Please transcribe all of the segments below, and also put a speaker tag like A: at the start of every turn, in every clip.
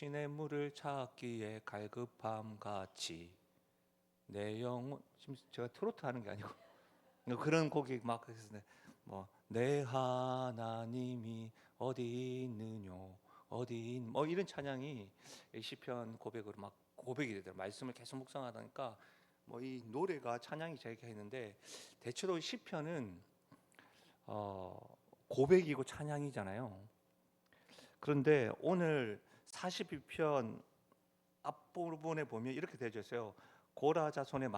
A: 시냇물을 찾기에 갈급함 같이 내 영혼, 지금 제가 트로트 하는 게 아니고 그런 곡이 막 해서 내 하나님이 어디 있느뇨 어디 뭐 이런 찬양이 시편 고백으로 막 고백이 되더라고요. 말씀을 계속 묵상하다니까 뭐 이 노래가 찬양이 되게 했는데, 대체로 시편은 고백이고 찬양이잖아요. 그런데 오늘 42편 앞부분에 보면 이렇게 되어 있어요. 고라 자손의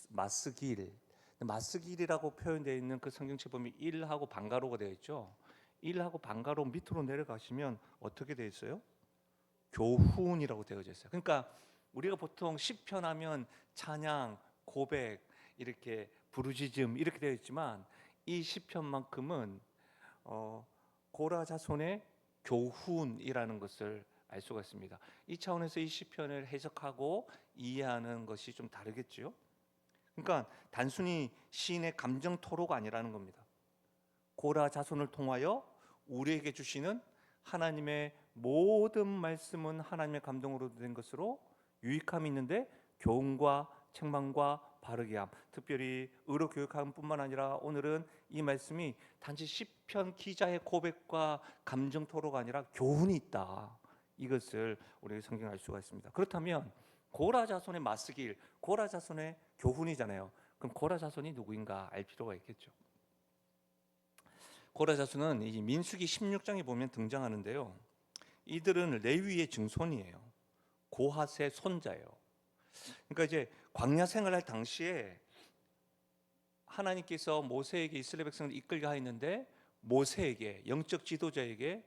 A: 마스길. 마스길이라고 표현되어 있는 그 성경책 보면 1하고 반가로가 되어 있죠. 1하고 반가로 밑으로 내려가시면 어떻게 되어 있어요? 교훈이라고 되어져 있어요. 그러니까 우리가 보통 시편 하면 찬양, 고백, 이렇게 부르짖음 이렇게 되어 있지만 이 시편만큼은 고라 자손의 교훈이라는 것을 알 수가 있습니다. 이 차원에서 이 시편을 해석하고 이해하는 것이 좀 다르겠죠. 그러니까 단순히 시인의 감정 토로가 아니라는 겁니다. 고라 자손을 통하여 우리에게 주시는 하나님의 모든 말씀은 하나님의 감동으로 된 것으로 유익함이 있는데 교훈과 책망과 바르게 함, 특별히 의로 교육함뿐만 아니라 오늘은 이 말씀이 단지 시편 기자의 고백과 감정 토로가 아니라 교훈이 있다, 이것을 우리 성경에 알 수가 있습니다. 그렇다면 고라 자손의 마스길, 고라 자손의 교훈이잖아요. 그럼 고라 자손이 누구인가 알 필요가 있겠죠. 고라 자손은 이 민수기 16장에 보면 등장하는데요, 이들은 레위의 증손이에요. 고핫의 손자예요. 그러니까 이제 광야 생활할 당시에 하나님께서 모세에게 이스라엘 백성을 이끌게 하였는데, 모세에게, 영적 지도자에게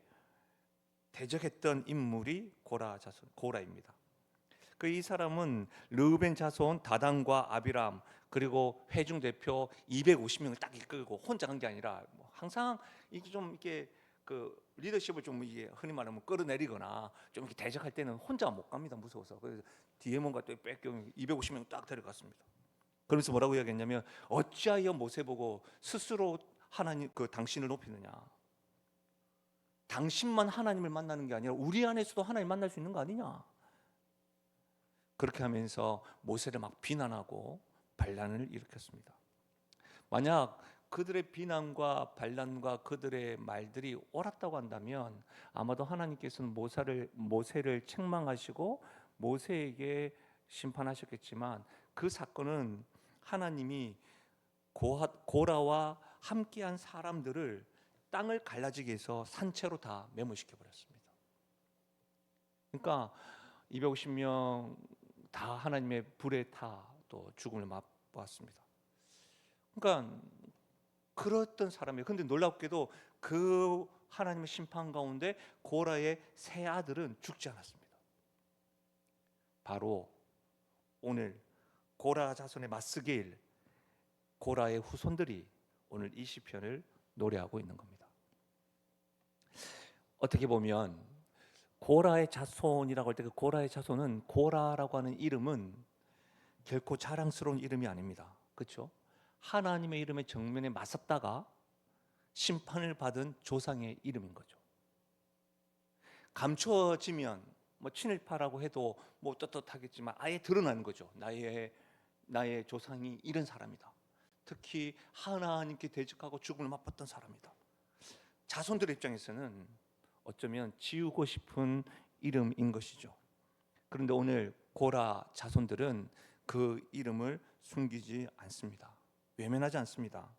A: 대적했던 인물이 고라 자손, 고라입니다. 그 이 사람은 르우벤 자손 다단과 아비람, 그리고 회중 대표 250명을 딱 이끌고 혼자 간 게 아니라 항상 이게 좀 이렇게 그 리더십을 좀 이게 흔히 말하면 끌어내리거나 좀 이렇게 대적할 때는 혼자 못 갑니다. 무서워서. 그래서 뒤에 뭔가 또 뺏겨 250명 딱 데려갔습니다. 그러면서 뭐라고 이야기했냐면, 어찌하여 모세 보고 스스로 하나님 그 당신을 높이느냐. 당신만 하나님을 만나는 게 아니라 우리 안에서도 하나님 만날 수 있는 거 아니냐. 그렇게 하면서 모세를 막 비난하고 반란을 일으켰습니다. 만약 그들의 비난과 반란과 그들의 말들이 옳았다고 한다면 아마도 하나님께서는 모세를 책망하시고 모세에게 심판하셨겠지만, 그 사건은 하나님이 고라와 함께한 사람들을 땅을 갈라지게 해서 산채로 다 메모시켜 버렸습니다. 그러니까 250명 다 하나님의 불에 타 또 죽음을 맛보았습니다. 그러니까 그랬던 사람이에요. 그런데 놀랍게도 그 하나님의 심판 가운데 고라의 세 아들은 죽지 않았습니다. 바로 오늘 고라 자손의 마스길, 고라의 후손들이 오늘 이 시편을 노래하고 있는 겁니다. 어떻게 보면 고라의 자손이라고 할 때 그 고라의 자손은, 고라라고 하는 이름은 결코 자랑스러운 이름이 아닙니다. 그렇죠? 하나님의 이름에 정면에 맞섰다가 심판을 받은 조상의 이름인 거죠. 감추어지면 친일파라고 해도 떳떳하겠지만 아예 드러나는 거죠. 나의 조상이 이런 사람이다. 특히 하나님께 대적하고 죽음을 맛봤던 사람이다. 자손들 입장에서는 어쩌면 지우고 싶은 이름인 것이죠. 그런데 오늘 고라 자손들은 그 이름을 숨기지 않습니다. 외면하지 않습니다.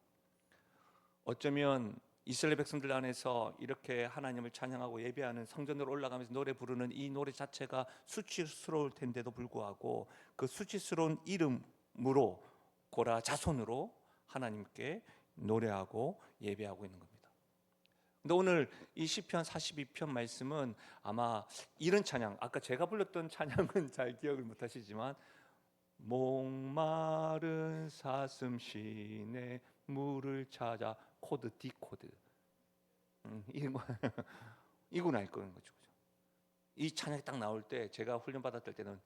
A: 어쩌면 이스라엘 백성들 안에서 이렇게 하나님을 찬양하고 예배하는, 성전으로 올라가면서 노래 부르는 이 노래 자체가 수치스러울 텐데도 불구하고 그 수치스러운 이름으로 고라 자손으로 하나님께 노래하고 예배하고 있는 겁니다. 근데 오늘 이 시편 42편 말씀은 아마 이런 찬양, 아까 제가 불렀던 찬양은 잘 기억을 못 하시지만, 목마른 사슴 시내 물을 찾아 코드 D 코드, 이건 알 거는 거죠. 이 찬양이 딱 나올 때 제가 훈련 받았을 때는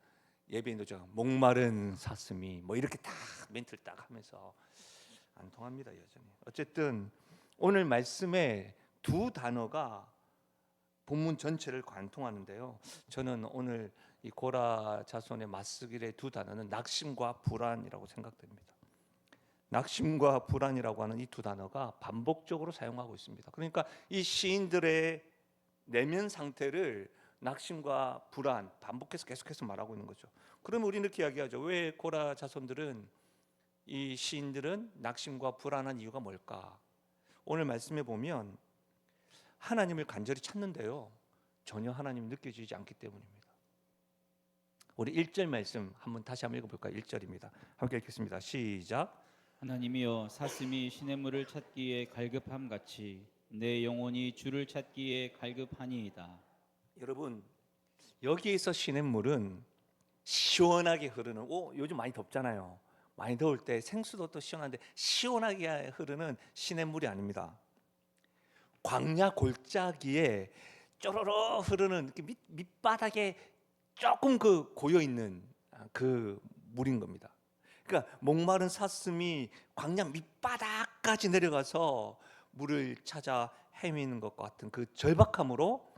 A: 예배인도 제가 목마른 사슴이 이렇게 딱 멘트를 딱 하면서 안 통합니다, 여전히. 어쨌든 오늘 말씀에 두 단어가 본문 전체를 관통하는데요. 저는 오늘 이 고라 자손의 맞서길의 두 단어는 낙심과 불안이라고 생각됩니다. 낙심과 불안이라고 하는 이 두 단어가 반복적으로 사용하고 있습니다. 그러니까 이 시인들의 내면 상태를 낙심과 불안 반복해서 계속해서 말하고 있는 거죠. 그러면 우리는 이렇게 이야기하죠. 왜 고라 자손들은, 이 시인들은 낙심과 불안한 이유가 뭘까? 오늘 말씀해 보면 하나님을 간절히 찾는데요, 전혀 하나님이 느껴지지 않기 때문입니다. 우리 1절 말씀 다시 한번 읽어볼까요? 1절입니다. 함께 읽겠습니다. 시작.
B: 하나님이여, 사슴이 시냇물을 찾기에 갈급함 같이 내 영혼이 주를 찾기에 갈급하니이다.
A: 여러분, 여기에서 시냇물은 시원하게 흐르는, 요즘 많이 덥잖아요. 많이 더울 때 생수도 또 시원한데 시원하게 흐르는 시냇물이 아닙니다. 광야 골짜기에 쪼로로 흐르는 밑바닥에 조금 고여 있는 그 물인 겁니다. 그러니까 목마른 사슴이 광야 밑바닥까지 내려가서 물을 찾아 헤매는 것과 같은 그 절박함으로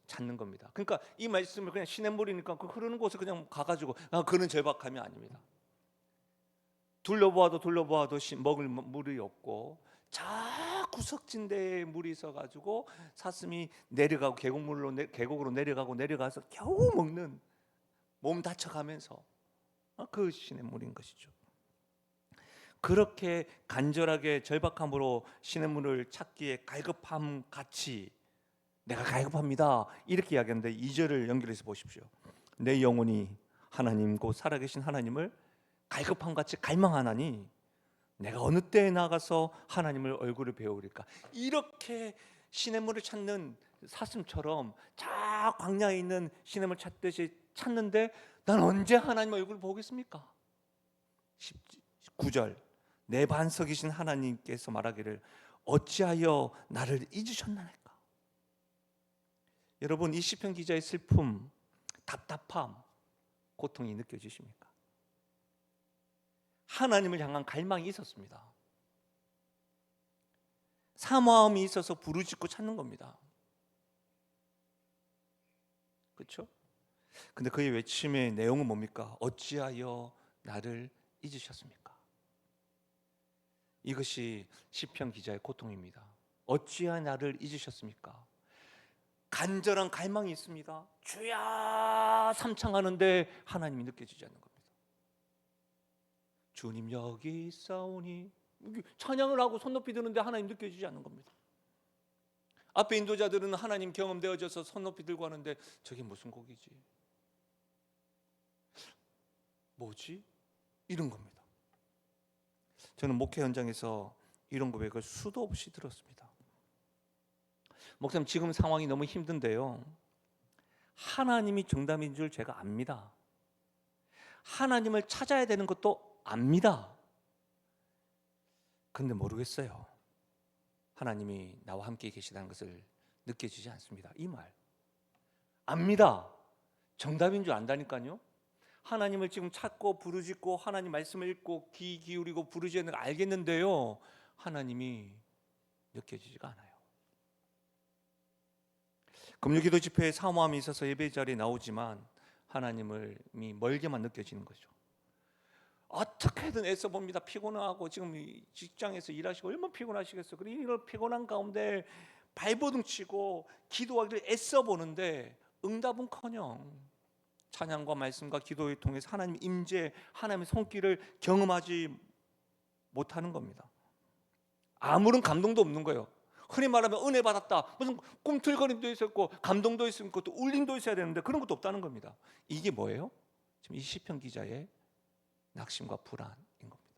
A: 찾는 겁니다. 그러니까 이 말씀을 그냥 시냇물이니까 그 흐르는 곳에 그냥 가가지고 그런 절박함이 아닙니다. 둘러보아도 먹을 물이 없고 저 구석진 데에 물이 있어가지고 사슴이 내려가고 계곡으로 내려가서 겨우 먹는, 몸 다쳐가면서 그 시냇물인 것이죠. 그렇게 간절하게 절박함으로 시냇물을 찾기에 갈급함 같이 내가 갈급합니다, 이렇게 이야기하는데 2절을 연결해서 보십시오. 내 영혼이 하나님 곧 살아계신 하나님을 갈급함 같이 갈망하나니 내가 어느 때에 나가서 하나님을 얼굴을 배우리까. 이렇게 시냇물을 찾는 사슴처럼 저 광야에 있는 시냇물 찾듯이 찾는데 난 언제 하나님 얼굴을 보겠습니까? 9절 내 반석이신 하나님께서 말하기를 어찌하여 나를 잊으셨나이까. 여러분, 이 시편 기자의 슬픔, 답답함, 고통이 느껴지십니까? 하나님을 향한 갈망이 있었습니다. 사모함이 있어서 부르짖고 찾는 겁니다. 그렇죠? 근데 그의 외침의 내용은 뭡니까? 어찌하여 나를 잊으셨습니까? 이것이 시편 기자의 고통입니다. 어찌하여 나를 잊으셨습니까? 간절한 갈망이 있습니다. 주야 삼창하는데 하나님이 느껴지지 않는 겁니다. 주님 여기 있사오니 찬양을 하고 손 높이 드는데 하나님 느껴지지 않는 겁니다. 앞에 인도자들은 하나님 경험되어져서 손 높이 들고 하는데 저게 무슨 곡이지? 뭐지? 이런 겁니다. 저는 목회 현장에서 이런 고백을 수도 없이 들었습니다. 목사님, 지금 상황이 너무 힘든데요, 하나님이 정답인 줄 제가 압니다. 하나님을 찾아야 되는 것도 압니다. 그런데 모르겠어요. 하나님이 나와 함께 계시다는 것을 느껴지지 않습니다. 이 말 압니다. 정답인 줄 안다니까요. 하나님을 지금 찾고 부르짖고 하나님 말씀을 읽고 귀 기울이고 부르짖는 걸 알겠는데요, 하나님이 느껴지지가 않아요. 금요기도 집회에 사모함이 있어서 예배 자리에 나오지만 하나님을 멀게만 느껴지는 거죠. 어떻게든 애써 봅니다. 피곤하고 지금 직장에서 일하시고 얼마나 피곤하시겠어요. 그리고 이걸 피곤한 가운데 발버둥 치고 기도하기를 애써 보는데 응답은커녕 찬양과 말씀과 기도를 통해서 하나님 임재, 하나님의 손길을 경험하지 못하는 겁니다. 아무런 감동도 없는 거예요. 흔히 말하면 은혜 받았다, 무슨 꿈틀거림도 있었고 감동도 있었고 또 울림도 있어야 되는데 그런 것도 없다는 겁니다. 이게 뭐예요? 지금 이 시편 기자의 낙심과 불안인 겁니다.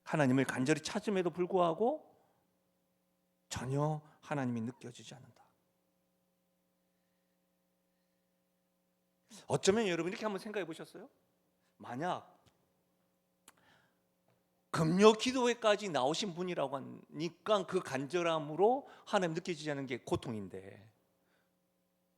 A: 하나님을 간절히 찾음에도 불구하고 전혀 하나님이 느껴지지 않는다. 어쩌면 여러분 이렇게 한번 생각해 보셨어요? 만약 금요 기도회까지 나오신 분이라고 하니까 그 간절함으로 하나님 느껴지지 않는 게 고통인데,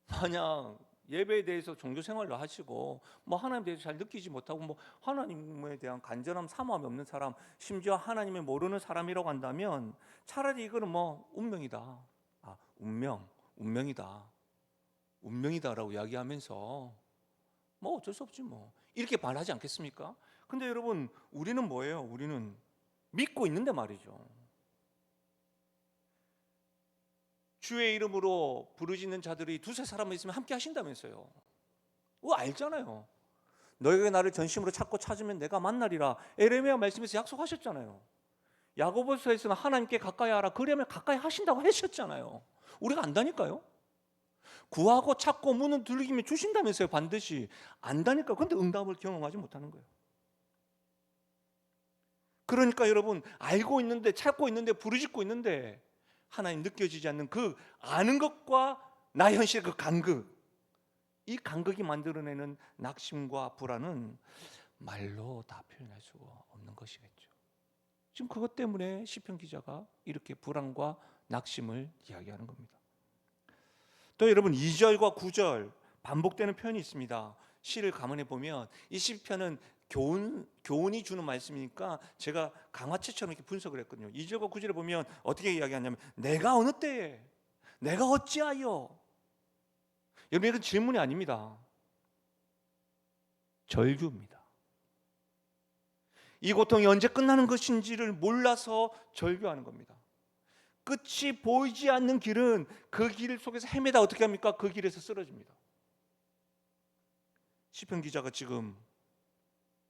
A: 만약 예배에 대해서 종교 생활을 하시고 뭐 하나님에 대해서 잘 느끼지 못하고 뭐 하나님에 대한 간절함 사모함이 없는 사람, 심지어 하나님을 모르는 사람이라고 한다면 차라리 이거는 뭐 운명이다. 운명이다라고 이야기하면서 뭐 어쩔 수 없지 뭐 이렇게 말하지 않겠습니까? 근데 여러분, 우리는 뭐예요? 우리는 믿고 있는데 말이죠. 주의 이름으로 부르짖는 자들이 두세 사람만 있으면 함께 하신다면서요. 그거 알잖아요. 너희가 나를 전심으로 찾고 찾으면 내가 만나리라. 에레미야 말씀에서 약속하셨잖아요. 야고보서에서는 하나님께 가까이 하라. 그러면 가까이 하신다고 하셨잖아요. 우리가 안다니까요. 구하고 찾고 문은 두드리면 주신다면서요. 반드시 안다니까. 근데 응답을 경험하지 못하는 거예요. 그러니까 여러분, 알고 있는데 찾고 있는데 부르짖고 있는데 하나님 느껴지지 않는 그 아는 것과 나의 현실의 그 간극, 이 간극이 만들어내는 낙심과 불안은 말로 다 표현할 수가 없는 것이겠죠. 지금 그것 때문에 시편 기자가 이렇게 불안과 낙심을 이야기하는 겁니다. 또 여러분, 2절과 9절 반복되는 표현이 있습니다. 시를 감안해 보면 이 시편은 교훈이 주는 말씀이니까 제가 강화체처럼 이렇게 분석을 했거든요. 2절과 9절에 보면 어떻게 이야기하냐면 내가 어느 때에, 내가 어찌하여. 여러분, 이건 질문이 아닙니다. 절규입니다. 이 고통이 언제 끝나는 것인지를 몰라서 절규하는 겁니다. 끝이 보이지 않는 길은 그 길 속에서 헤매다 어떻게 합니까? 그 길에서 쓰러집니다. 시편 기자가 지금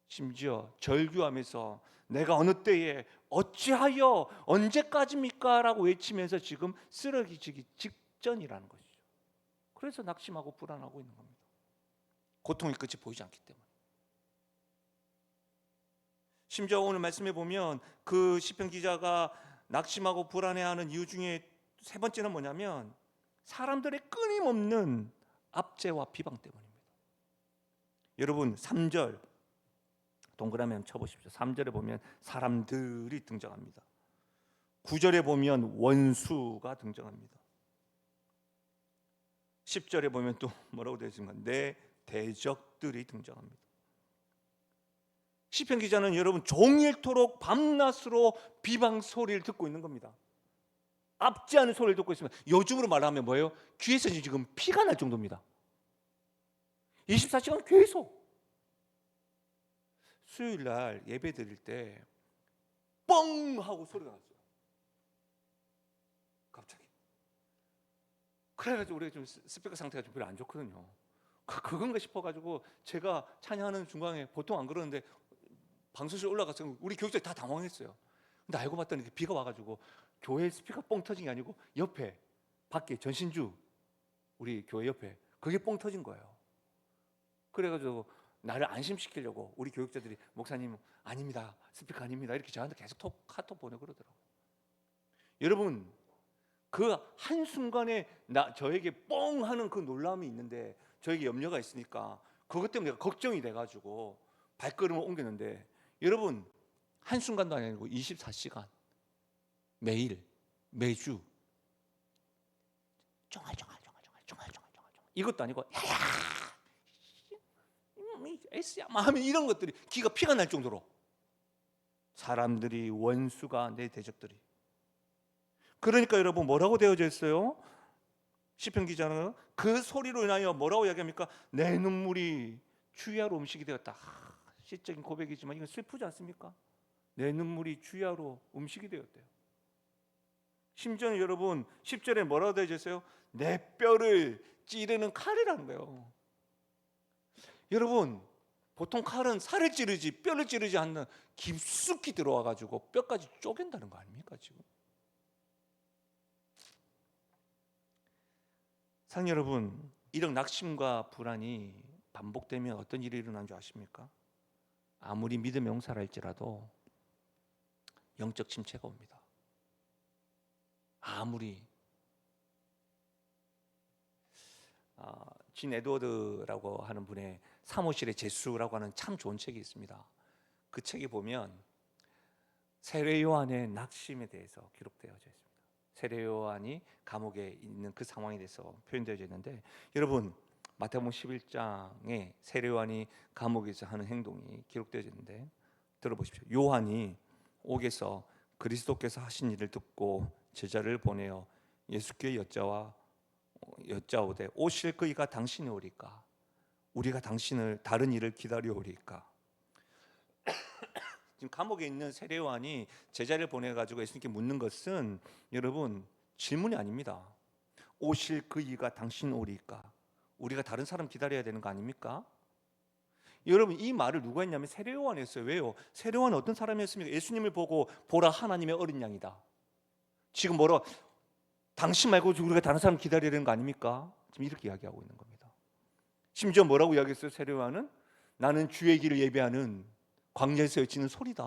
A: 심지어 절규하면서 내가 어느 때에 어찌하여 언제까지입니까? 라고 외치면서 지금 쓰러지기 직전이라는 것이죠. 그래서 낙심하고 불안하고 있는 겁니다. 고통의 끝이 보이지 않기 때문에. 심지어 오늘 말씀해 보면 그 시편 기자가 낙심하고 불안해하는 이유 중에 세 번째는 뭐냐면 사람들의 끊임없는 압제와 비방 때문입니다. 여러분, 3절 동그라미 한번 쳐보십시오. 3절에 보면 사람들이 등장합니다. 9절에 보면 원수가 등장합니다. 10절에 보면 또 뭐라고 되어 있습니까? 내 대적들이 등장합니다. 시편 기자는 여러분 종일토록 밤낮으로 비방 소리를 듣고 있는 겁니다. 압제하는 소리를 듣고 있습니다. 요즘으로 말하면 뭐예요? 귀에서 지금 피가 날 정도입니다. 24시간 계속. 수요일 날 예배 드릴 때 뻥 하고 소리가 났어요. 갑자기. 그래가지고 우리가 좀 스피커 상태가 좀 별로 안 좋거든요. 그건가 싶어가지고 제가 찬양하는 중간에 보통 안 그러는데 방송실 올라가서 우리 교육자들이 다 당황했어요. 근데 알고 봤더니 비가 와가지고 교회 스피커 뻥 터진 게 아니고 옆에 밖에 전신주 우리 교회 옆에 그게 뻥 터진 거예요. 그래가지고 나를 안심시키려고 우리 교육자들이 목사님 아닙니다, 스피커 아닙니다 이렇게 저한테 계속 카톡 보내고 그러더라고요. 여러분, 그 한순간에 저에게 뻥 하는 그 놀라움이 있는데 저에게 염려가 있으니까 그것 때문에 내가 걱정이 돼가지고 발걸음을 옮겼는데 여러분, 한순간도 아니고 24시간 매일 매주 쫑알쫑알 이것도 아니고 야야 S야 하면 이런 것들이 기가 피가 날 정도로 사람들이 원수가 내 대적들이. 그러니까 여러분 뭐라고 되어져 있어요? 시편 기자는 그 소리로 인하여 뭐라고 이야기합니까? 내 눈물이 주야로 음식이 되었다. 시적인 고백이지만 이건 슬프지 않습니까? 내 눈물이 주야로 음식이 되었대요. 심지어는 여러분 10절에 뭐라고 되어져 있어요? 내 뼈를 찌르는 칼이라는 거예요. 여러분, 보통 칼은 살을 찌르지 뼈를 찌르지 않는 깊숙이 들어와 가지고 뼈까지 쪼갠다는 거 아닙니까 지금? 사랑 여러분, 이런 낙심과 불안이 반복되면 어떤 일이 일어나는 줄 아십니까? 아무리 믿음의 용사라 할지라도 영적 침체가 옵니다. 아무리 진 에드워드라고 하는 분의 사무실의 제수라고 하는 참 좋은 책이 있습니다. 그 책에 보면 세례 요한의 낙심에 대해서 기록되어져 있습니다. 세례 요한이 감옥에 있는 그 상황에 대해서 표현되어져 있는데 여러분, 마태복음 11장에 세례요한이 감옥에서 하는 행동이 기록되어 있는데 들어보십시오. 요한이 옥에서 그리스도께서 하신 일을 듣고 제자를 보내어 예수께 여짜오되 오실 그이가 당신이 오리까 우리가 당신을 다른 일을 기다려오리까. 지금 감옥에 있는 세례요한이 제자를 보내가지고 예수님께 묻는 것은 여러분 질문이 아닙니다. 오실 그이가 당신 오리까 우리가 다른 사람 기다려야 되는 거 아닙니까? 여러분 이 말을 누가 했냐면 세례요한이 했어요. 왜요? 세례요한은 어떤 사람이었습니까? 예수님을 보고 보라 하나님의 어린 양이다. 지금 뭐라 당신 말고 우리가 다른 사람 기다려야 되는 거 아닙니까? 지금 이렇게 이야기하고 있는 겁니다. 심지어 뭐라고 이야기했어요? 세례요한은 나는 주의 길을 예배하는 광야에서 외치는 소리다.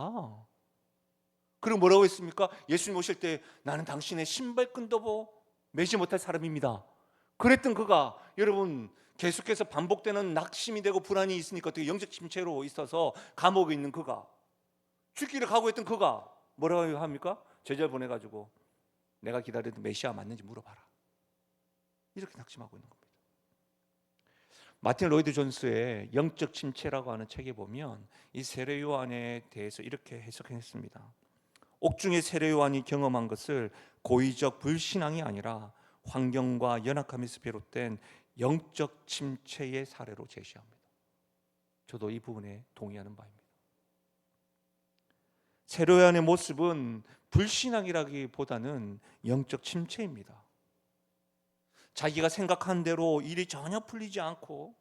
A: 그리고 뭐라고 했습니까? 예수님 오실 때 나는 당신의 신발끈도 매지 못할 사람입니다. 그랬던 그가 여러분 계속해서 반복되는 낙심이 되고 불안이 있으니까 어떻게 영적 침체로 있어서 감옥에 있는 그가 죽기를 각오했던 그가 뭐라고 합니까? 제자를 보내가지고 내가 기다리던 메시아 맞는지 물어봐라. 이렇게 낙심하고 있는 겁니다. 마틴 로이드 존스의 영적 침체라고 하는 책에 보면 이 세례 요한에 대해서 이렇게 해석했습니다. 옥중의 세례 요한이 경험한 것을 고의적 불신앙이 아니라 환경과 연약함에서 비롯된 영적 침체의 사례로 제시합니다. 저도 이 부분에 동의하는 바입니다. 세례 요한의 모습은 불신앙이라기보다는 영적 침체입니다. 자기가 생각한 대로 일이 전혀 풀리지 않고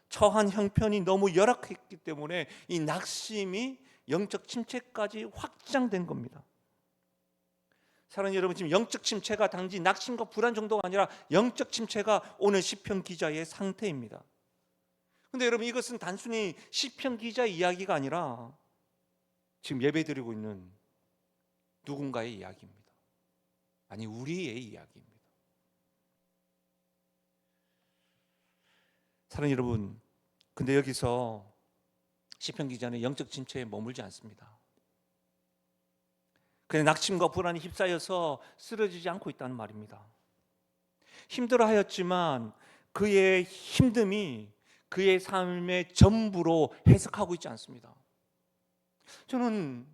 A: 처한 형편이 너무 열악했기 때문에 이 낙심이 영적 침체까지 확장된 겁니다. 사랑하는 여러분, 지금 영적 침체가 단지 낙심과 불안 정도가 아니라 영적 침체가 오늘 시편 기자의 상태입니다. 그런데 여러분 이것은 단순히 시편 기자의 이야기가 아니라 지금 예배드리고 있는 누군가의 이야기입니다. 아니 우리의 이야기입니다. 사랑하는 여러분, 근데 여기서 시편 기자는 영적 침체에 머물지 않습니다. 그냥 낙심과 불안이 휩싸여서 쓰러지지 않고 있다는 말입니다. 힘들어하였지만 그의 힘듦이 그의 삶의 전부로 해석하고 있지 않습니다. 저는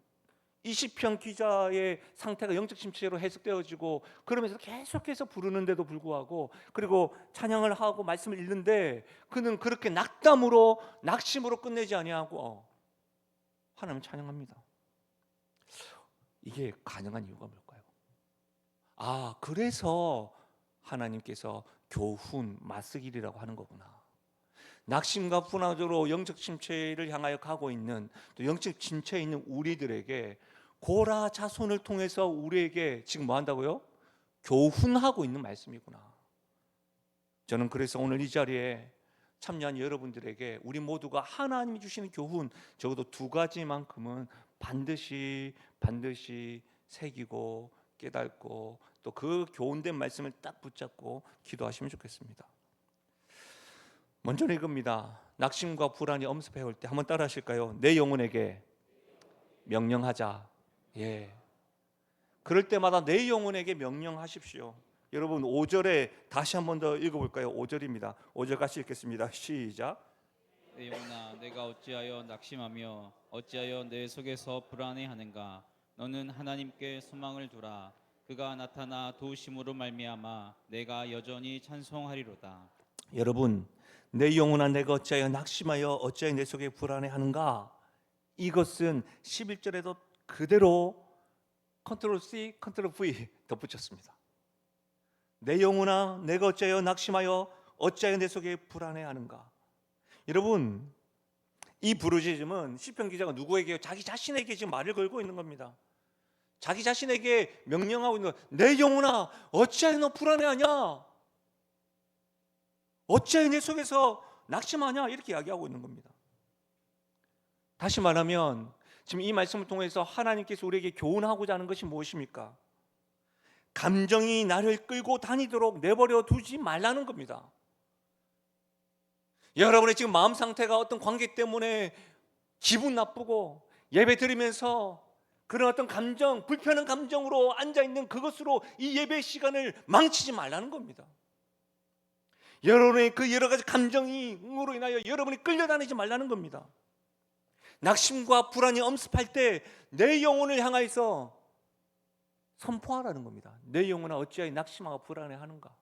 A: 이 시편 기자의 상태가 영적 침체로 해석되어지고 그러면서 계속해서 부르는데도 불구하고 그리고 찬양을 하고 말씀을 읽는데 그는 그렇게 낙담으로 낙심으로 끝내지 아니하고 하나님을 찬양합니다. 이게 가능한 이유가 뭘까요? 그래서 하나님께서 교훈, 마스길이라고 하는 거구나. 낙심과 분화로 영적 침체를 향하여 가고 있는 또 영적 침체에 있는 우리들에게 고라 자손을 통해서 우리에게 지금 뭐 한다고요? 교훈하고 있는 말씀이구나. 저는 그래서 오늘 이 자리에 참여한 여러분들에게 우리 모두가 하나님이 주시는 교훈 적어도 두 가지만큼은 반드시 새기고 깨닫고 또 그 교훈된 말씀을 딱 붙잡고 기도하시면 좋겠습니다. 먼저 이겁니다. 낙심과 불안이 엄습해 올 때 한번 따라 하실까요? 내 영혼에게 명령하자. 예. 그럴 때마다 내 영혼에게 명령하십시오. 여러분 5절에 다시 한 번 더 읽어볼까요? 5절입니다. 5절 같이 읽겠습니다. 시작.
B: 내 영혼아, 내가 어찌하여 낙심하며 어찌하여 내 속에서 불안해하는가? 너는 하나님께 소망을 두라. 그가 나타나 도우심으로 말미암아 내가 여전히 찬송하리로다.
A: 여러분, 내 영혼아 내가 어찌하여 낙심하여 어찌하여 내 속에 불안해하는가? 이것은 11절에도 그대로 컨트롤 C, 컨트롤 V 덧붙였습니다. 내 영혼아 내가 어찌하여 낙심하여 어찌하여 내 속에 불안해하는가? 여러분 이 부르짖음은 시편 기자가 누구에게요? 자기 자신에게 지금 말을 걸고 있는 겁니다. 자기 자신에게 명령하고 있는 거예요. 내 영혼아 어찌하여 너 불안해하냐? 어찌하여 내 속에서 낙심하냐? 이렇게 이야기하고 있는 겁니다. 다시 말하면 지금 이 말씀을 통해서 하나님께서 우리에게 교훈하고자 하는 것이 무엇입니까? 감정이 나를 끌고 다니도록 내버려 두지 말라는 겁니다. 여러분의 지금 마음 상태가 어떤 관계 때문에 기분 나쁘고 예배 드리면서 그런 어떤 감정, 불편한 감정으로 앉아있는 그것으로 이 예배 시간을 망치지 말라는 겁니다. 여러분의 그 여러 가지 감정으로 인하여 여러분이 끌려다니지 말라는 겁니다. 낙심과 불안이 엄습할 때 내 영혼을 향하여서 선포하라는 겁니다. 내 영혼아 어찌하여 낙심하고 불안해하는가?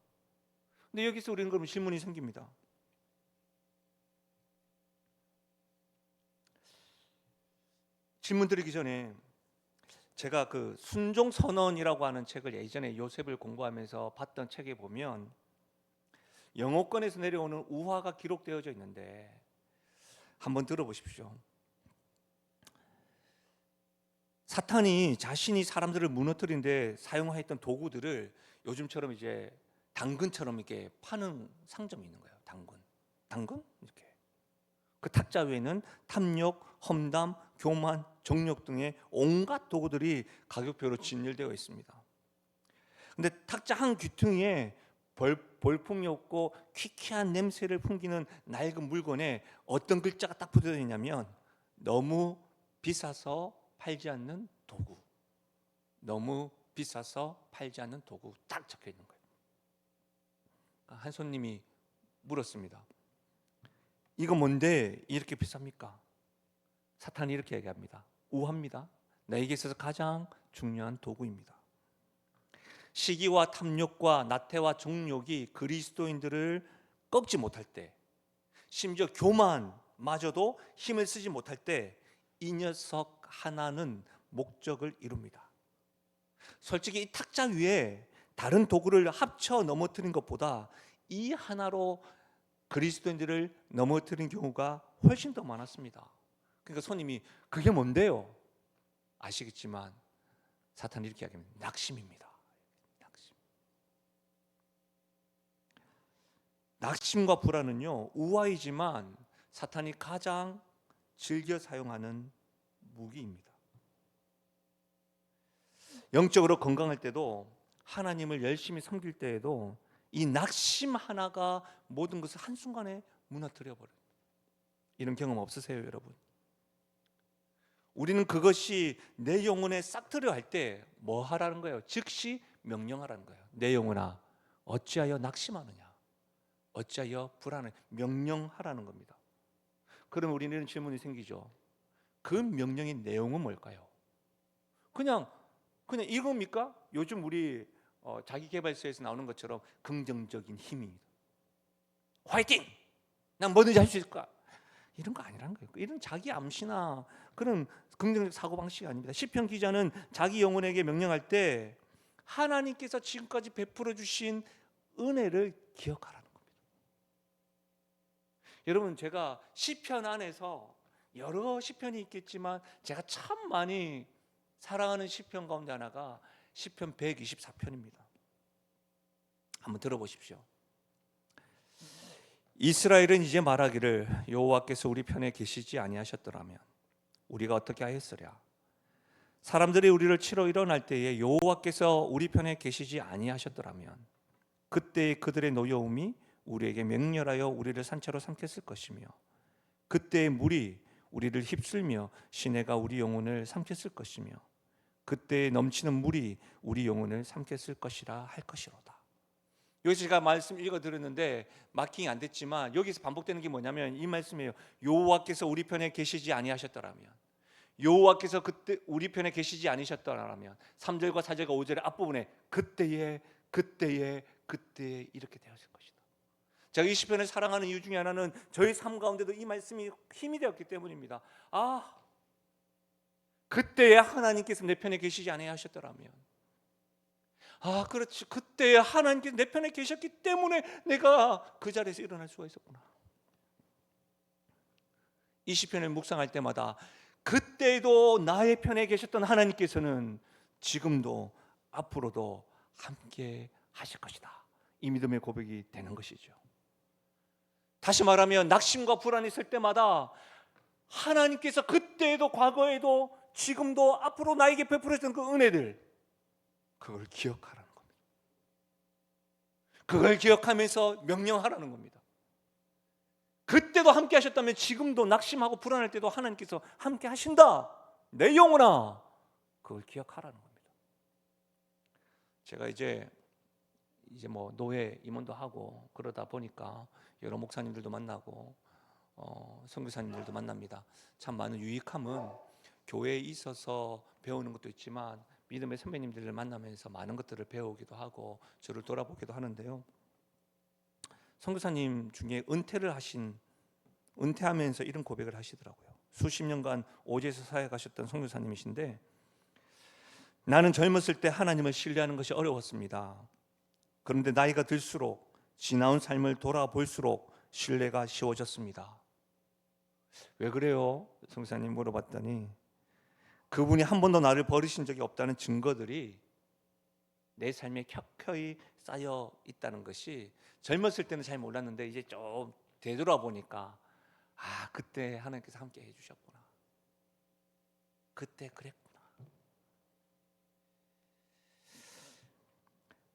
A: 근데 여기서 우리는 그럼 질문이 생깁니다. 질문 드리기 전에 제가 그 순종 선언이라고 하는 책을 예전에 요셉을 공부하면서 봤던 책에 보면 영어권에서 내려오는 우화가 기록되어져 있는데 한번 들어보십시오. 사탄이 자신이 사람들을 무너뜨리는데 사용했던 도구들을 요즘처럼 이제 당근처럼 이렇게 파는 상점이 있는 거예요. 당근 이렇게. 그 탁자 위에는 탐욕, 험담, 교만, 정욕 등의 온갖 도구들이 가격표로 진열되어 있습니다. 근데 탁자 한 귀퉁이에 볼품이 없고 퀴퀴한 냄새를 풍기는 낡은 물건에 어떤 글자가 딱 붙어 있냐면 너무 비싸서 팔지 않는 도구. 너무 비싸서 팔지 않는 도구 딱 적혀 있는 거예요. 한 손님이 물었습니다. 이거 뭔데 이렇게 비쌉니까? 사탄이 이렇게 얘기합니다. 우화입니다. 나에게 있어서 가장 중요한 도구입니다. 시기와 탐욕과 나태와 정욕이 그리스도인들을 꺾지 못할 때, 심지어 교만마저도 힘을 쓰지 못할 때 이 녀석 하나는 목적을 이룹니다. 솔직히 이 탁자 위에 다른 도구를 합쳐 넘어뜨린 것보다 이 하나로 그리스도인들을 넘어뜨린 경우가 훨씬 더 많았습니다. 그러니까 손님이 그게 뭔데요? 아시겠지만 사탄이 이렇게 이야기합니다. 낙심입니다. 낙심과 불안은요 우화이지만 사탄이 가장 즐겨 사용하는 무기입니다. 영적으로 건강할 때도 하나님을 열심히 섬길 때에도 이 낙심 하나가 모든 것을 한순간에 무너뜨려 버려요. 이런 경험 없으세요, 여러분? 우리는 그것이 내 영혼에 싹트려 할 때 뭐 하라는 거예요? 즉시 명령하라는 거예요. 내 영혼아 어찌하여 낙심하느냐? 어찌하여 불안해? 명령하라는 겁니다. 그럼 우리는 이런 질문이 생기죠. 그 명령의 내용은 뭘까요? 그냥 이겁니까? 요즘 우리 자기계발서에서 나오는 것처럼 긍정적인 힘입니다. 화이팅! 난 뭐든지 할 수 있을 거야. 이런 거 아니라는 거예요. 이런 자기 암시나 그런 긍정적 사고방식이 아닙니다. 시편 기자는 자기 영혼에게 명령할 때 하나님께서 지금까지 베풀어 주신 은혜를 기억하라는 겁니다. 여러분, 제가 시편 안에서 여러 시편이 있겠지만 제가 참 많이 사랑하는 시편 가운데 하나가 시편 124편입니다. 한번 들어보십시오. 이스라엘은 이제 말하기를 여호와께서 우리 편에 계시지 아니하셨더라면 우리가 어떻게 하였으랴. 사람들이 우리를 치러 일어날 때에 여호와께서 우리 편에 계시지 아니하셨더라면 그때 그들의 노여움이 우리에게 맹렬하여 우리를 산채로 삼켰을 것이며 그때의 물이 우리를 휩쓸며 시내가 우리 영혼을 삼켰을 것이며 그때에 넘치는 물이 우리 영혼을 삼켰을 것이라 할 것이로다. 여기서 제가 말씀 읽어드렸는데 마킹이 안 됐지만 여기서 반복되는 게 뭐냐면 이 말씀이에요. 여호와께서 우리 편에 계시지 아니하셨더라면, 여호와께서 그때 우리 편에 계시지 아니셨더라면 3절과 4절과 5절의 앞부분에 그때에 이렇게 되었을 것이다. 제가 이 시편을 사랑하는 이유 중에 하나는 저희 삶 가운데도 이 말씀이 힘이 되었기 때문입니다. 그때에 하나님께서 내 편에 계시지 아니하셨더라면, 그렇지, 그때에 하나님께서 내 편에 계셨기 때문에 내가 그 자리에서 일어날 수가 있었구나. 이 시편을 묵상할 때마다 그때도 나의 편에 계셨던 하나님께서는 지금도 앞으로도 함께 하실 것이다. 이 믿음의 고백이 되는 것이죠. 다시 말하면 낙심과 불안이 있을 때마다 하나님께서 그때에도 과거에도 지금도 앞으로 나에게 베풀어준 그 은혜들, 그걸 기억하라는 겁니다. 그걸 기억하면서 명령하라는 겁니다. 그때도 함께 하셨다면 지금도 낙심하고 불안할 때도 하나님께서 함께 하신다. 내 영혼아, 그걸 기억하라는 겁니다. 제가 이제 이제 뭐 노회 임원도 하고 그러다 보니까 여러 목사님들도 만나고 선교사님들도 만납니다. 참 많은 유익함은 교회에 있어서 배우는 것도 있지만 믿음의 선배님들을 만나면서 많은 것들을 배우기도 하고 저를 돌아보기도 하는데요. 선교사님 중에 은퇴하면서 이런 고백을 하시더라고요. 수십 년간 오지에서 사역하셨던 선교사님이신데, 나는 젊었을 때 하나님을 신뢰하는 것이 어려웠습니다. 그런데 나이가 들수록 지나온 삶을 돌아볼수록 신뢰가 쉬워졌습니다. 왜 그래요? 선교사님 물어봤더니 그분이 한 번도 나를 버리신 적이 없다는 증거들이 내 삶에 켜켜이 쌓여 있다는 것이, 젊었을 때는 잘 몰랐는데 이제 좀 되돌아보니까 그때 하나님께서 함께 해주셨구나, 그때 그랬구나.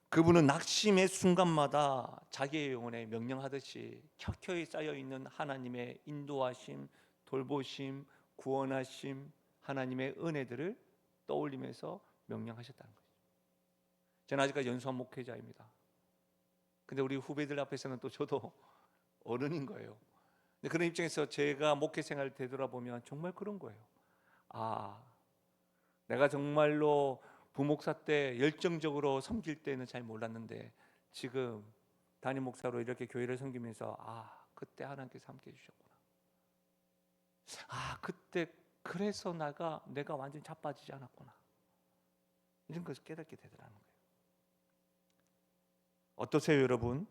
A: 그분은 낙심의 순간마다 자기의 영혼에 명령하듯이 켜켜이 쌓여있는 하나님의 인도하심, 돌보심, 구원하심, 하나님의 은혜들을 떠올리면서 명령하셨다는 거죠. 저는 아직까지 연수한 목회자입니다. 근데 우리 후배들 앞에서는 또 저도 어른인 거예요. 근데 그런 입장에서 제가 목회 생활을 되돌아보면 정말 그런 거예요. 내가 정말로 부목사 때 열정적으로 섬길 때는 잘 몰랐는데 지금 담임 목사로 이렇게 교회를 섬기면서 그때 하나님께서 함께 해주셨구나. 그때 그래서 내가 완전히 자빠지지 않았구나, 이런 것을 깨닫게 되더라는 거예요. 어떠세요, 여러분?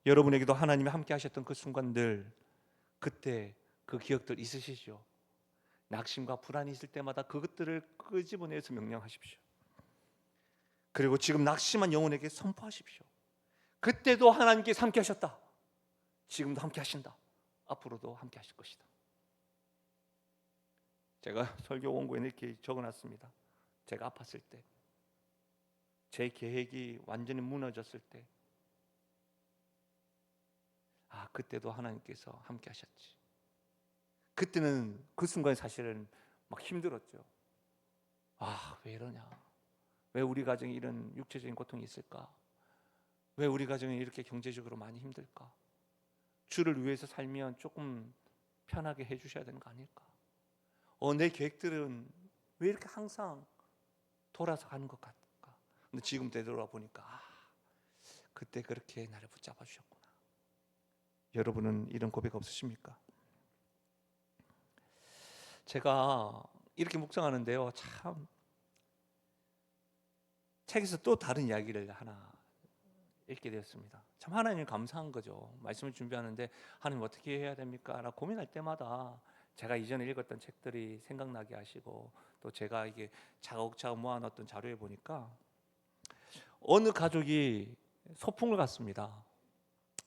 A: 여러분에게도 하나님이 함께 하셨던 그 순간들, 그때 그 기억들 있으시죠? 낙심과 불안이 있을 때마다 그것들을 끄집어내서 명령하십시오. 그리고 지금 낙심한 영혼에게 선포하십시오. 그때도 하나님께서 함께 하셨다, 지금도 함께 하신다, 앞으로도 함께 하실 것이다. 제가 설교 원고에 이렇게 적어놨습니다. 제가 아팠을 때, 제 계획이 완전히 무너졌을 때, 그때도 하나님께서 함께 하셨지. 그때는 그 순간에 사실은 막 힘들었죠. 왜 이러냐, 왜 우리 가정에 이런 육체적인 고통이 있을까, 왜 우리 가정이 이렇게 경제적으로 많이 힘들까, 주를 위해서 살면 조금 편하게 해주셔야 되는 거 아닐까, 내 계획들은 왜 이렇게 항상 돌아서 가는 것 같을까. 근데 지금 되돌아보니까 그때 그렇게 나를 붙잡아 주셨구나. 여러분은 이런 고백 없으십니까? 제가 이렇게 묵상하는데요, 참 책에서 또 다른 이야기를 하나 읽게 되었습니다. 참 하나님 감사한 거죠. 말씀을 준비하는데 하나님 어떻게 해야 됩니까? 라고 고민할 때마다 제가 이전에 읽었던 책들이 생각나게 하시고, 또 제가 이게 차곡차곡 모아놨던 자료에 보니까 어느 가족이 소풍을 갔습니다.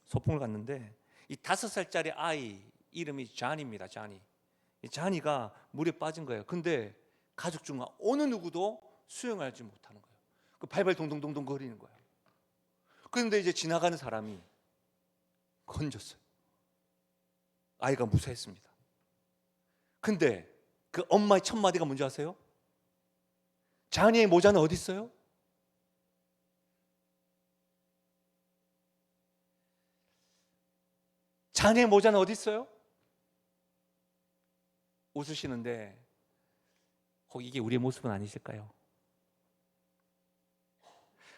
A: 소풍을 갔는데 이 5살짜리 아이 이름이 잔입니다. 잔이. 이 잔이가 물에 빠진 거예요. 근데 가족 중 어느 누구도 수영하지 못하는 거예요. 그 발발 동동동동 거리는 거예요. 그런데 이제 지나가는 사람이 건졌어요. 아이가 무사했습니다. 근데 그 엄마의 첫 마디가 뭔지 아세요? 잔이의 모자는 어디 있어요? 잔이의 모자는 어디 있어요? 웃으시는데 혹 이게 우리의 모습은 아니실까요?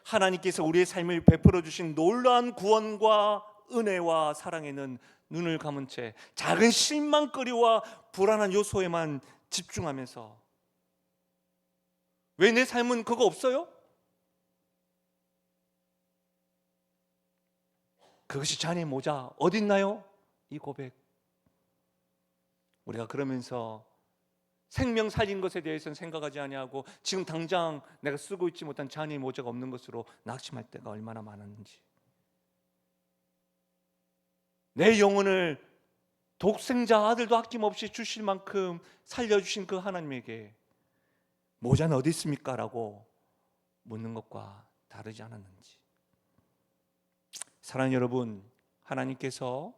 A: 하나님께서 우리의 삶을 베풀어 주신 놀라운 구원과 은혜와 사랑에는 눈을 감은 채 작은 실망거리와 불안한 요소에만 집중하면서, 왜 내 삶은 그거 없어요? 그것이 잔의 모자 어디 있나요? 이 고백. 우리가 그러면서 생명 살린 것에 대해서는 생각하지 아니하고 지금 당장 내가 쓰고 있지 못한 잔의 모자가 없는 것으로 낙심할 때가 얼마나 많았는지, 내 영혼을 독생자 아들도 아낌없이 주실 만큼 살려주신 그 하나님에게 모자는 어디 있습니까? 라고 묻는 것과 다르지 않았는지. 사랑하는 여러분, 하나님께서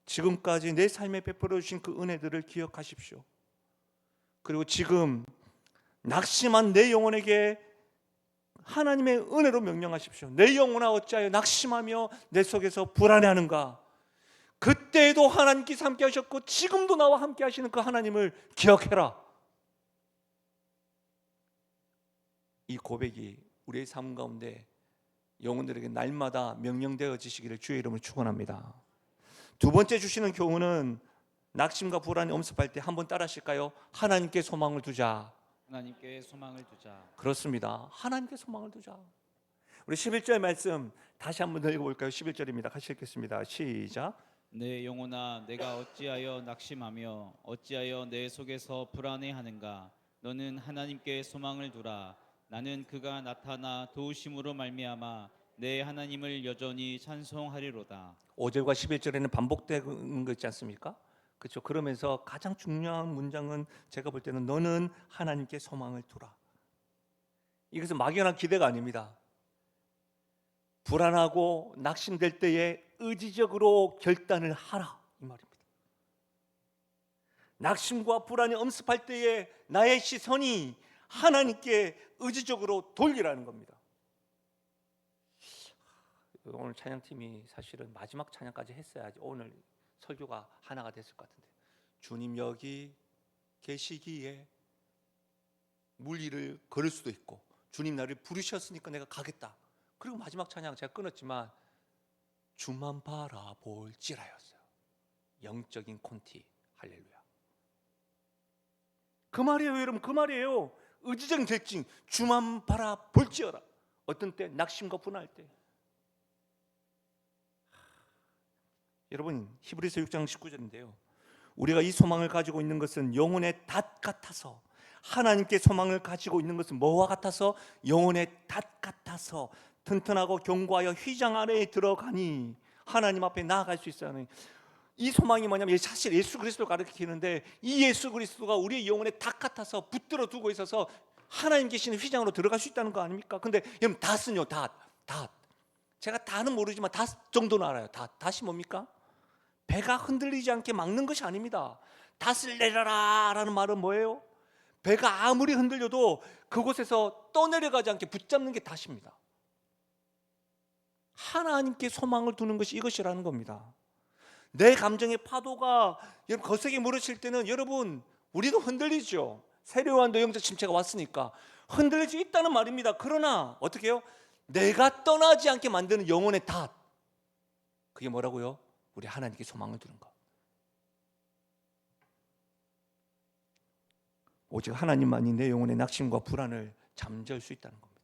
A: 지금까지 내 삶에 베풀어 주신 그 은혜들을 기억하십시오. 그리고 지금 낙심한 내 영혼에게 하나님의 은혜로 명령하십시오. 내 영혼아 어찌하여 낙심하며 내 속에서 불안해하는가. 그때에도 하나님께서 함께 하셨고 지금도 나와 함께 하시는 그 하나님을 기억해라. 이 고백이 우리의 삶 가운데 영혼들에게 날마다 명령되어지시기를 주의 이름으로 축원합니다. 두 번째 주시는 교훈은 낙심과 불안이 엄습할 때 한번 따라 하실까요? 하나님께 소망을 두자.
B: 하나님께 소망을 두자.
A: 그렇습니다. 하나님께 소망을 두자. 우리 11절 말씀 다시 한번 더 읽어볼까요? 11절입니다. 같이 읽겠습니다. 시작.
B: 내 영혼아 내가 어찌하여 낙심하며 어찌하여 내 속에서 불안해하는가. 너는 하나님께 소망을 두라. 나는 그가 나타나 도우심으로 말미암아 내 하나님을 여전히 찬송하리로다.
A: 5절과 11절에는 반복되는 거 있지 않습니까? 그렇죠. 그러면서 가장 중요한 문장은 제가 볼 때는 너는 하나님께 소망을 두라. 이것은 막연한 기대가 아닙니다. 불안하고 낙심될 때에 의지적으로 결단을 하라 이 말입니다. 낙심과 불안이 엄습할 때에 나의 시선이 하나님께 의지적으로 돌리라는 겁니다. 오늘 찬양팀이 사실은 마지막 찬양까지 했어야지 오늘 설교가 하나가 됐을 것 같은데, 주님 여기 계시기에 물리를 걸을 수도 있고 주님 나를 부르셨으니까 내가 가겠다. 그리고 마지막 찬양 제가 끊었지만 주만 바라볼지라였어요. 영적인 콘티. 할렐루야. 그 말이에요 여러분. 그 말이에요. 의지적인 결정. 주만 바라볼지어라. 어떤 때 낙심과 분할 때. 여러분 히브리서 6장 19절인데요 우리가 이 소망을 가지고 있는 것은 영혼의 닷 같아서, 하나님께 소망을 가지고 있는 것은 뭐와 같아서? 영혼의 닷 같아서 튼튼하고 견고하여 휘장 아래에 들어가니 하나님 앞에 나아갈 수 있어야 하는, 이 소망이 뭐냐면 사실 예수 그리스도를 가르치는데 이 예수 그리스도가 우리의 영혼의 닷 같아서 붙들어 두고 있어서 하나님 계시는 휘장으로 들어갈 수 있다는 거 아닙니까? 근데 여러분 닷은요, 닷. 제가 다는 모르지만 닷 정도는 알아요. 닷이 뭡니까? 배가 흔들리지 않게 막는 것이 아닙니다. 닷을 내려라 라는 말은 뭐예요? 배가 아무리 흔들려도 그곳에서 떠내려가지 않게 붙잡는 게 닷입니다. 하나님께 소망을 두는 것이 이것이라는 겁니다. 내 감정의 파도가 여러분 거세게 물으칠 때는 여러분 우리도 흔들리죠. 세례요한도 영적 침체가 왔으니까 흔들릴 수 있다는 말입니다. 그러나 어떻게 해요? 내가 떠나지 않게 만드는 영혼의 닷, 그게 뭐라고요? 우리 하나님께 소망을 두는 것. 오직 하나님만이 내 영혼의 낙심과 불안을 잠재울 수 있다는 겁니다.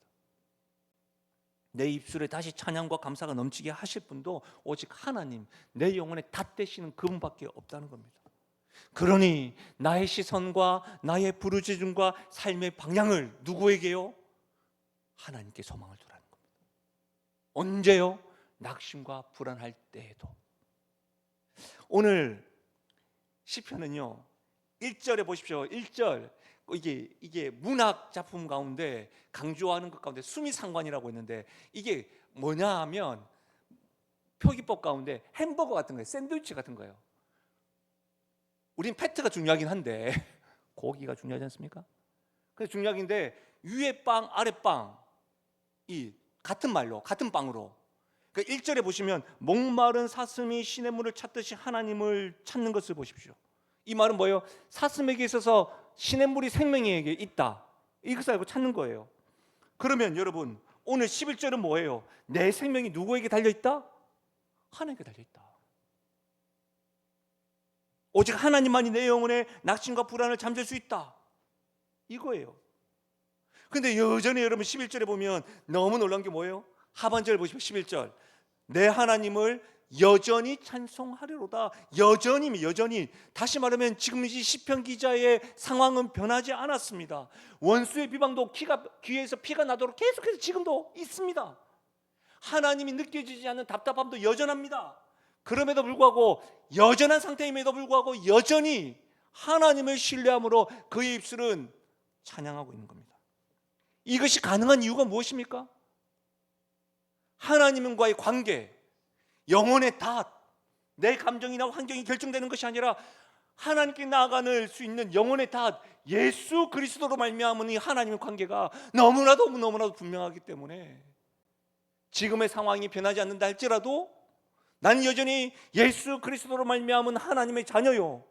A: 내 입술에 다시 찬양과 감사가 넘치게 하실 분도 오직 하나님, 내 영혼의 닷 되시는 그분밖에 없다는 겁니다. 그러니 나의 시선과 나의 부르짖음과 삶의 방향을 누구에게요? 하나님께 소망을 두라는 겁니다. 언제요? 낙심과 불안할 때에도. 오늘 시편은요 1절에 보십시오. 1절 이게 문학 작품 가운데 강조하는 것 가운데 수미상관이라고 있는데, 이게 뭐냐 하면 표기법 가운데 햄버거 같은 거예요. 샌드위치 같은 거예요. 우린 패트가 중요하긴 한데 고기가 중요하지 않습니까? 그래서 중요한데 위에 빵 아래 빵 이 같은 말로 같은 빵으로. 그러니까 1절에 보시면 목마른 사슴이 시냇물을 찾듯이 하나님을 찾는 것을 보십시오. 이 말은 뭐예요? 사슴에게 있어서 시냇물이 생명에게 있다, 이것을 알고 찾는 거예요. 그러면 여러분 오늘 11절은 뭐예요? 내 생명이 누구에게 달려있다? 하나님께 달려있다. 오직 하나님만이 내 영혼의 낙심과 불안을 잠재울 수 있다, 이거예요. 근데 여전히 여러분 11절에 보면 너무 놀라운 게 뭐예요? 하반절 보시면 11절 내 하나님을 여전히 찬송하리로다. 여전히 다시 말하면 지금 이 시편 기자의 상황은 변하지 않았습니다. 원수의 비방도 귀에서 피가 나도록 계속해서 지금도 있습니다. 하나님이 느껴지지 않는 답답함도 여전합니다. 그럼에도 불구하고 여전한 상태임에도 불구하고 여전히 하나님을 신뢰함으로 그의 입술은 찬양하고 있는 겁니다. 이것이 가능한 이유가 무엇입니까? 하나님과의 관계, 영혼의 닷, 내 감정이나 환경이 결정되는 것이 아니라 하나님께 나아갈 수 있는 영혼의 다 예수 그리스도로 말미암은 이 하나님의 관계가 너무나도 분명하기 때문에 지금의 상황이 변하지 않는다 할지라도 나는 여전히 예수 그리스도로 말미암은 하나님의 자녀요,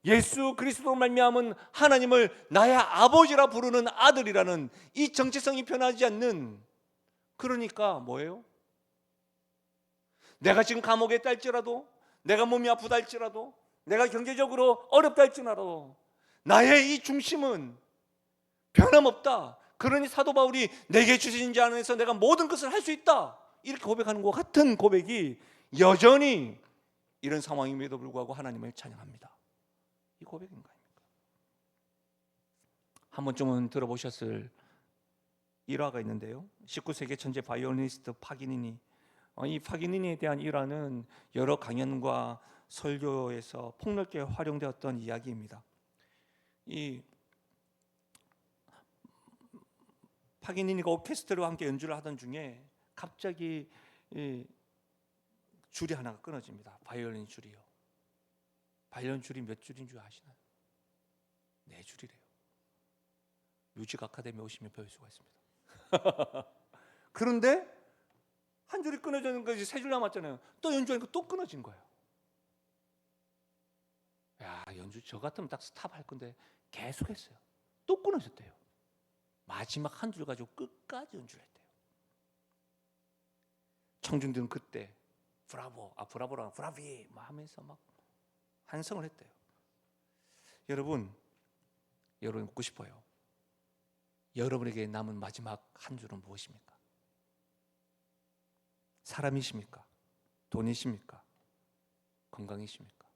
A: 예수 그리스도로 말미암은 하나님을 나의 아버지라 부르는 아들이라는 이 정체성이 변하지 않는, 그러니까 뭐예요? 내가 지금 감옥에 있다 할지라도, 내가 몸이 아프다 할지라도, 내가 경제적으로 어렵다 할지라도 나의 이 중심은 변함없다. 그러니 사도 바울이 내게 주신 자 안에서 내가 모든 것을 할 수 있다, 이렇게 고백하는 것 같은 고백이 여전히 이런 상황임에도 불구하고 하나님을 찬양합니다. 이 고백인 거 아닙니까? 한 번쯤은 들어보셨을 일화가 있는데요, 19세기 천재 바이올리니스트 파기니니, 이 파기니니에 대한 일화는 여러 강연과 설교에서 폭넓게 활용되었던 이야기입니다. 이 파기니니가 오케스트라와 함께 연주를 하던 중에 갑자기 이 줄이 하나가 끊어집니다. 바이올린 줄이요. 바이올린 줄이 몇 줄인 줄 아시나요? 4줄이래요. 뮤직 아카데미 오시면 배울 수가 있습니다. 그런데 한 줄이 끊어지는 것이 3줄 남았잖아요. 또 연주하니까 또 끊어진 거예요. 야, 연주 저 같으면 딱 스탑할 건데 계속했어요. 또 끊어졌대요. 마지막 한 줄 가지고 끝까지 연주를 했대요. 청중들은 그때 브라보랑 브라비 하면서 막 환성을 했대요. 여러분 묻고 싶어요. 여러분에게 남은 마지막 한 줄은 무엇입니까? 사람이십니까? 돈이십니까? 건강이십니까?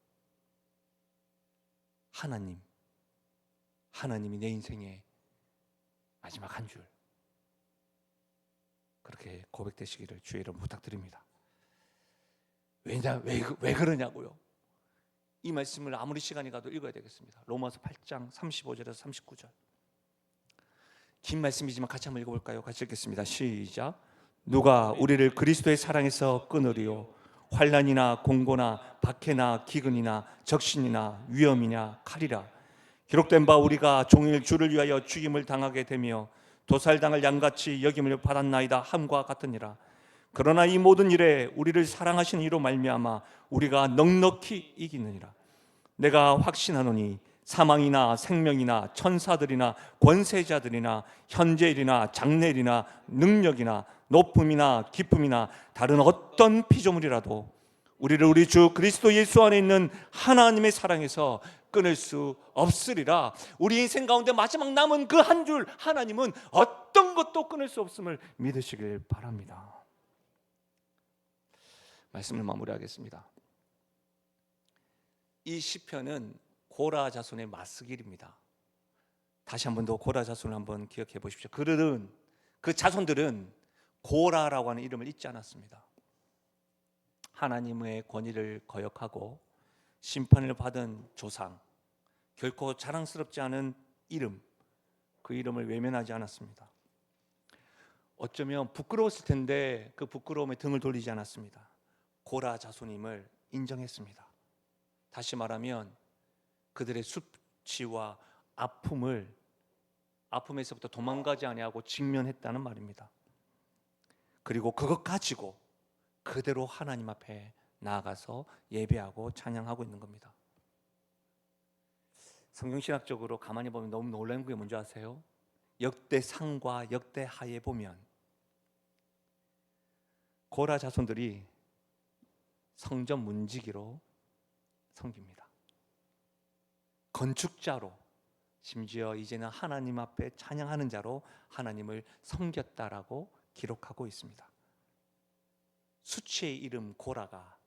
A: 하나님이 내 인생의 마지막 한 줄, 그렇게 고백되시기를 주의 이름 부탁드립니다. 왜 그러냐고요? 이 말씀을 아무리 시간이 가도 읽어야 되겠습니다. 로마서 8장 35절에서 39절. 긴 말씀이지만 같이 한번 읽어볼까요? 같이 읽겠습니다. 시작. 누가 우리를 그리스도의 사랑에서 끊으리요? 환난이나 공고나 박해나 기근이나 적신이나 위험이냐 칼이라. 기록된 바 우리가 종일 주를 위하여 죽임을 당하게 되며 도살당할 양같이 여김을 받았나이다 함과 같으니라. 그러나 이 모든 일에 우리를 사랑하신 이로 말미암아 우리가 넉넉히 이기느니라. 내가 확신하노니 사망이나 생명이나 천사들이나 권세자들이나 현재일이나 장래일이나 능력이나 높음이나 기쁨이나 다른 어떤 피조물이라도 우리를 우리 주 그리스도 예수 안에 있는 하나님의 사랑에서 끊을 수 없으리라. 우리 인생 가운데 마지막 남은 그 한 줄, 하나님은 어떤 것도 끊을 수 없음을 믿으시길 바랍니다. 말씀을 마무리하겠습니다. 이 시편은 고라 자손의 맞서길입니다. 다시 한 번 더 고라 자손을 한번 기억해 보십시오. 그 자손들은 고라라고 하는 이름을 잊지 않았습니다. 하나님의 권위를 거역하고 심판을 받은 조상, 결코 자랑스럽지 않은 이름, 그 이름을 외면하지 않았습니다. 어쩌면 부끄러웠을 텐데 그 부끄러움에 등을 돌리지 않았습니다. 고라 자손임을 인정했습니다. 다시 말하면 그들의 수치와 아픔에서부터 도망가지 아니하고 직면했다는 말입니다. 그리고 그것 가지고 그대로 하나님 앞에 나아가서 예배하고 찬양하고 있는 겁니다. 성경신학적으로 가만히 보면 너무 놀라운 게 뭔지 아세요? 역대상과 역대하에 보면 고라 자손들이 성전 문지기로 섬깁니다. 건축자로, 심지어 이제는 하나님 앞에 찬양하는 자로 하나님을 섬겼다라고 기록하고 있습니다. 수치의 이름 고라가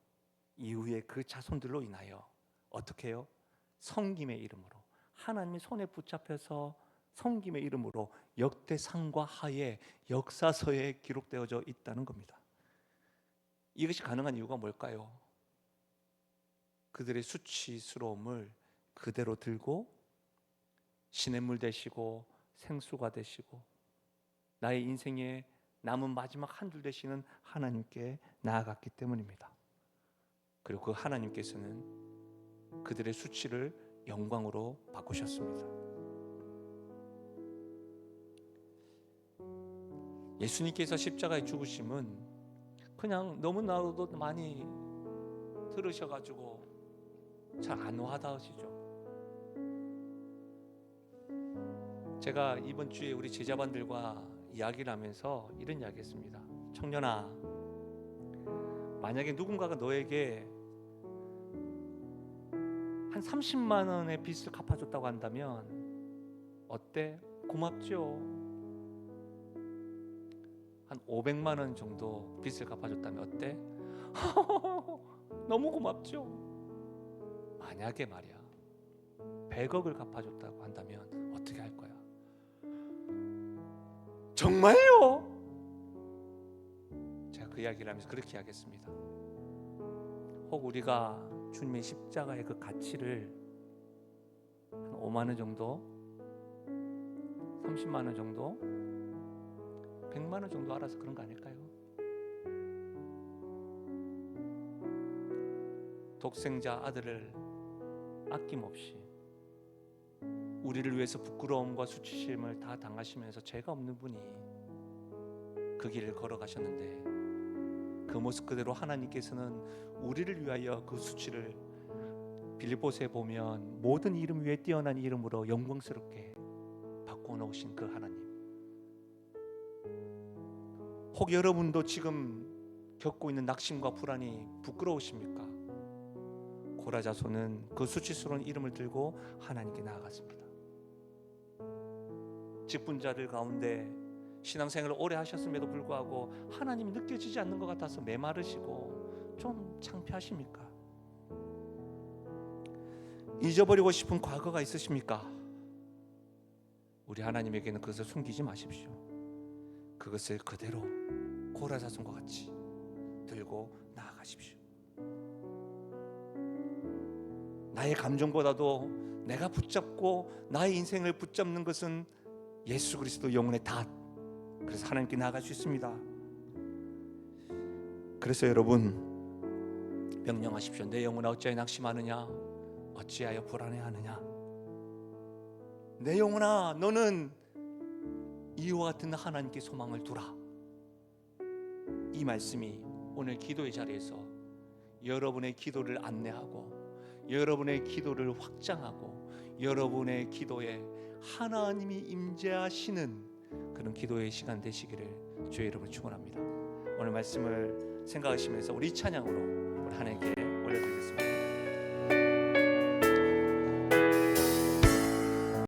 A: 이후에 그 자손들로 인하여 어떻게 해요? 섬김의 이름으로, 하나님의 손에 붙잡혀서 섬김의 이름으로 역대상과 하의 역사서에 기록되어져 있다는 겁니다. 이것이 가능한 이유가 뭘까요? 그들의 수치스러움을 그대로 들고 시냇물 되시고 생수가 되시고 나의 인생의 남은 마지막 한 줄 되시는 하나님께 나아갔기 때문입니다. 그리고 그 하나님께서는 그들의 수치를 영광으로 바꾸셨습니다. 예수님께서 십자가에 죽으심은 그냥 너무나도 많이 들으셔가지고 잘 안 와닿으시죠. 제가 이번 주에 우리 제자반들과 이야기를 하면서 이런 이야기했습니다. 청년아, 만약에 누군가가 너에게 한 30만 원의 빚을 갚아줬다고 한다면 어때? 고맙죠? 한 500만 원 정도 빚을 갚아줬다면 어때? 너무 고맙죠? 만약에 말이야 100억을 갚아줬다고 한다면 어떻게 할 거야? 정말요? 제가 그 이야기를 하면서 그렇게 이야기했습니다. 혹 우리가 주님의 십자가의 그 가치를 한 5만 원 정도, 30만 원 정도, 100만 원 정도 알아서 그런 거 아닐까요? 독생자 아들을 아낌없이 우리를 위해서 부끄러움과 수치심을 다 당하시면서 죄가 없는 분이 그 길을 걸어가셨는데 그 모습 그대로 하나님께서는 우리를 위하여 그 수치를 빌립보서에 보면 모든 이름 위에 뛰어난 이름으로 영광스럽게 바꾸어 놓으신 그 하나님, 혹 여러분도 지금 겪고 있는 낙심과 불안이 부끄러우십니까? 고라자손은 그 수치스러운 이름을 들고 하나님께 나아갔습니다. 직분자들 가운데 신앙생활을 오래 하셨음에도 불구하고 하나님이 느껴지지 않는 것 같아서 메마르시고 좀 창피하십니까? 잊어버리고 싶은 과거가 있으십니까? 우리 하나님에게는 그것을 숨기지 마십시오. 그것을 그대로 고라자손과 같이 들고 나아가십시오. 나의 감정보다도 내가 붙잡고 나의 인생을 붙잡는 것은 예수 그리스도 영혼의 닷. 그래서 하나님께 나아갈 수 있습니다. 그래서 여러분 명령하십시오. 내 영혼아 어찌하여 낙심하느냐, 어찌하여 불안해하느냐. 내 영혼아 너는 이와 같은 하나님께 소망을 두라. 이 말씀이 오늘 기도의 자리에서 여러분의 기도를 안내하고 여러분의 기도를 확장하고 여러분의 기도에 하나님이 임재하시는 그런 기도의 시간 되시기를 주의 이름으로 축원합니다. 오늘 말씀을 생각하시면서 우리 찬양으로 우리 하나님께 올려드리겠습니다.